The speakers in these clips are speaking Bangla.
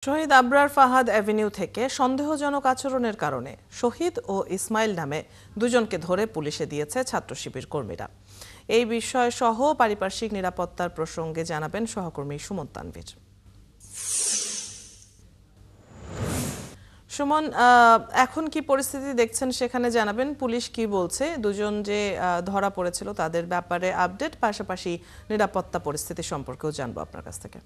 শহীদ আবরার ফাহাদ অ্যাভিনিউ থেকে সন্দেহজনক আচরণের কারণে শহীদ ও ইসমাইল নামে দুজনকে ধরে পুলিশে দিয়েছে ছাত্র শিবির কর্মীরা। এই বিষয় সহ পারিপার্শ্বিক নিরাপত্তার প্রসঙ্গে জানাবেন সহকর্মী সুমন তানভীর। সুমন, এখন কি পরিস্থিতি দেখছেন সেখানে জানাবেন। পুলিশ কি বলছে, দুজন যে ধরা পড়েছিল তাদের ব্যাপারে আপডেট, পাশাপাশি নিরাপত্তা পরিস্থিতি সম্পর্কেও জানবো আপনার কাছ থেকে।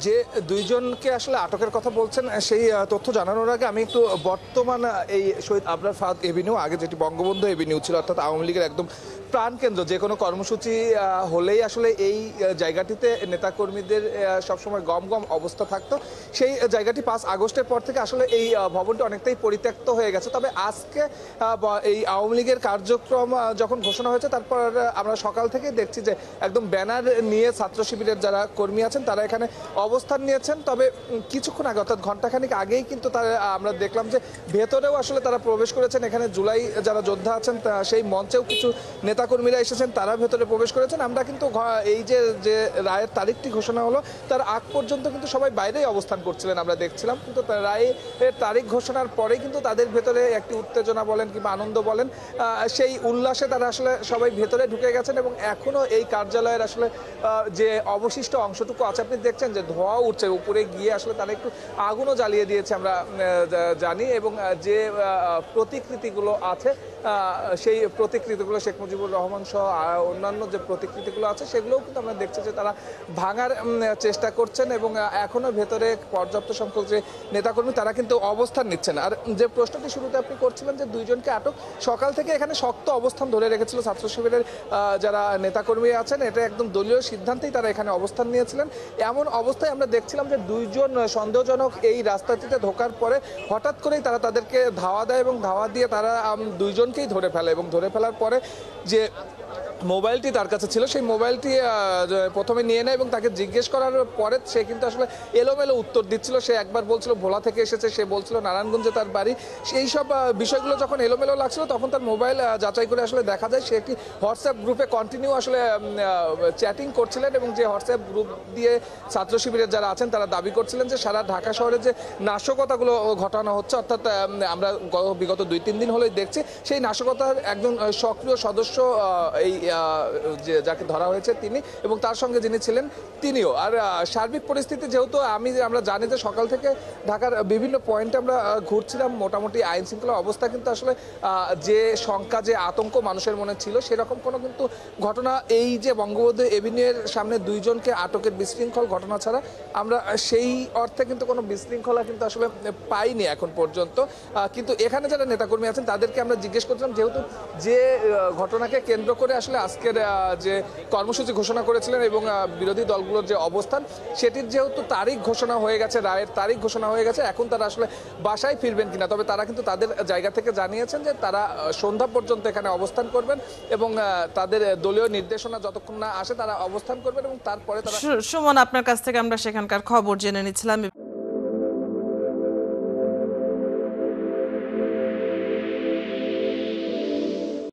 যে দুইজনকে আসলে আটকের কথা বলছেন সেই তথ্য জানানোর আগে আমি একটু বর্তমান এই শহীদ আবরার ফাহাদ এভিনিউ, আগে যেটি বঙ্গবন্ধু এভিনিউ ছিল, অর্থাৎ আওয়ামী লীগের একদম প্রাণকেন্দ্র, যে কোনো কর্মসূচি হলেই আসলে এই জায়গাটিতে নেতাকর্মীদের সবসময় গম গম অবস্থা থাকতো। সেই জায়গাটি 5 আগস্টের পর থেকে আসলে এই ভবনটি অনেকটাই পরিত্যক্ত হয়ে গেছে। তবে আজকে এই আওয়ামী লীগের কার্যক্রম যখন ঘোষণা হয়েছে, তারপর আমরা সকাল থেকেই দেখছি যে একদম ব্যানার নিয়ে ছাত্র শিবিরের যারা কর্মী আছেন তারা এখানে অবস্থান নিয়েছেন। তবে কিছুক্ষণ আগে, অর্থাৎ ঘন্টাখানিক আগেই কিন্তু আমরা দেখলাম যে ভেতরেও আসলে তারা প্রবেশ করেছেন। এখানে জুলাই যারা যোদ্ধা আছেন সেই মঞ্চেও কিছু নেতাকর্মীরা এসেছেন, তারা ভেতরে প্রবেশ করেছেন। আমরা কিন্তু এই যে রায়ের তারিখটি ঘোষণা হলো তার আগ পর্যন্ত কিন্তু সবাই বাইরেই অবস্থান করছিলেন, আমরা দেখছিলাম। কিন্তু রায়ের তারিখ ঘোষণার পরেই কিন্তু তাদের ভেতরে একটি উত্তেজনা বলেন কিংবা আনন্দ বলেন, সেই উল্লাসে তারা আসলে সবাই ভেতরে ঢুকে গেছেন। এবং এখনও এই কার্যালয়ের আসলে যে অবশিষ্ট অংশটুকু আছে, আপনি দেখছেন যে ধোঁয়া উঠছে, উপরে গিয়ে আসলে তারা একটু আগুনও জ্বালিয়ে দিয়েছে আমরা জানি। এবং যে প্রতিকৃতিগুলো আছে সেই প্রতিকৃতিগুলো, শেখ মুজিবুর রহমান সহ অন্যান্য যে প্রতিকৃতিগুলো আছে সেগুলোও কিন্তু আমরা দেখছি যে তারা ভাঙার চেষ্টা করছেন। এবং এখনও ভেতরে পর্যাপ্ত সংখ্যক যে নেতাকর্মী তারা কিন্তু অবস্থান নিচ্ছেন। আর যে প্রশ্নটি শুরুতে আপনি করছিলেন যে দুইজনকে আটক, সকাল থেকে এখানে শক্ত অবস্থান ধরে রেখেছিল ছাত্র শিবিরের যারা নেতাকর্মী আছেন। এটা একদম দলীয় সিদ্ধান্তেই তারা এখানে অবস্থান নিয়েছিলেন। এমন অবস্থায় আমরা দেখছিলাম যে দুইজন সন্দেহজনক এই রাস্তাটিতে ঢোকার পরে হঠাৎ করেই তারা তাদেরকে ধাওয়া দেয় এবং ধাওয়া দিয়ে তারা দুইজনকেই ধরে ফেলে। এবং ধরে ফেলার পরে যে মোবাইলটি তার কাছে ছিল সেই মোবাইলটি প্রথমে নিয়ে নেয় এবং তাকে জিজ্ঞেস করার পরে সে কিন্তু আসলে এলোমেলো উত্তর দিচ্ছিল। সে একবার বলছিল ভোলা থেকে এসেছে, সে বলছিল নারায়ণগঞ্জে তার বাড়ি। সেই সব বিষয়গুলো যখন এলোমেলো লাগছিল তখন তার মোবাইল যাচাই করে আসলে দেখা যায় সে একটি হোয়াটসঅ্যাপ গ্রুপে কন্টিনিউ আসলে চ্যাটিং করছিলেন। এবং যে হোয়াটসঅ্যাপ গ্রুপ দিয়ে ছাত্র শিবিরের যারা আছেন তারা দাবি করছিলেন যে সারা ঢাকা শহরে যে নাশকতাগুলো ঘটানো হচ্ছে, অর্থাৎ আমরা বিগত 2-3 দিন হলেই দেখছি সেই নাশকতার একজন সক্রিয় সদস্য এই যে যাকে ধরা হয়েছে তিনি, এবং তার সঙ্গে যিনি ছিলেন তিনিও। আর সার্বিক পরিস্থিতি যেহেতু আমরা জানি যে সকাল থেকে ঢাকার বিভিন্ন পয়েন্টে আমরা ঘুরছিলাম, মোটামুটি আইন শৃঙ্খলা অবস্থা কিন্তু আসলে যে শঙ্কা, যে আতঙ্ক মানুষের মনে ছিল সেরকম কোনো কিন্তু ঘটনা এই যে বঙ্গবন্ধু এভিনিউয়ের সামনে দুইজনকে আটকের বিশৃঙ্খল ঘটনা ছাড়া আমরা সেই অর্থে কিন্তু কোনো বিশৃঙ্খলা কিন্তু আসলে পাইনি এখন পর্যন্ত। কিন্তু এখানে যারা নেতাকর্মী আছেন তাদেরকে আমরা জিজ্ঞেস করছিলাম, যেহেতু যে ঘটনাকে কেন্দ্র করে আসলে আজকের যে কর্মসূচি ঘোষণা করেছিলেন এবং বিরোধী দলগুলোর যে অবস্থান সেটির যেহেতু তারিখ ঘোষণা হয়ে গেছে, রায়ের তারিখ ঘোষণা হয়ে গেছে, এখন তারা আসলে বাসায় ফিরবেন কিনা। তবে তারা কিন্তু তাদের জায়গা থেকে জানিয়েছেন যে তারা সন্ধ্যা পর্যন্ত এখানে অবস্থান করবেন এবং তাদের দলীয় নির্দেশনা যতক্ষণ না আসে তারা অবস্থান করবেন এবং তারপরে তারা। সুমন, আপনার কাছ থেকে আমরা সেখানকার খবর জেনে নিচ্ছিলাম।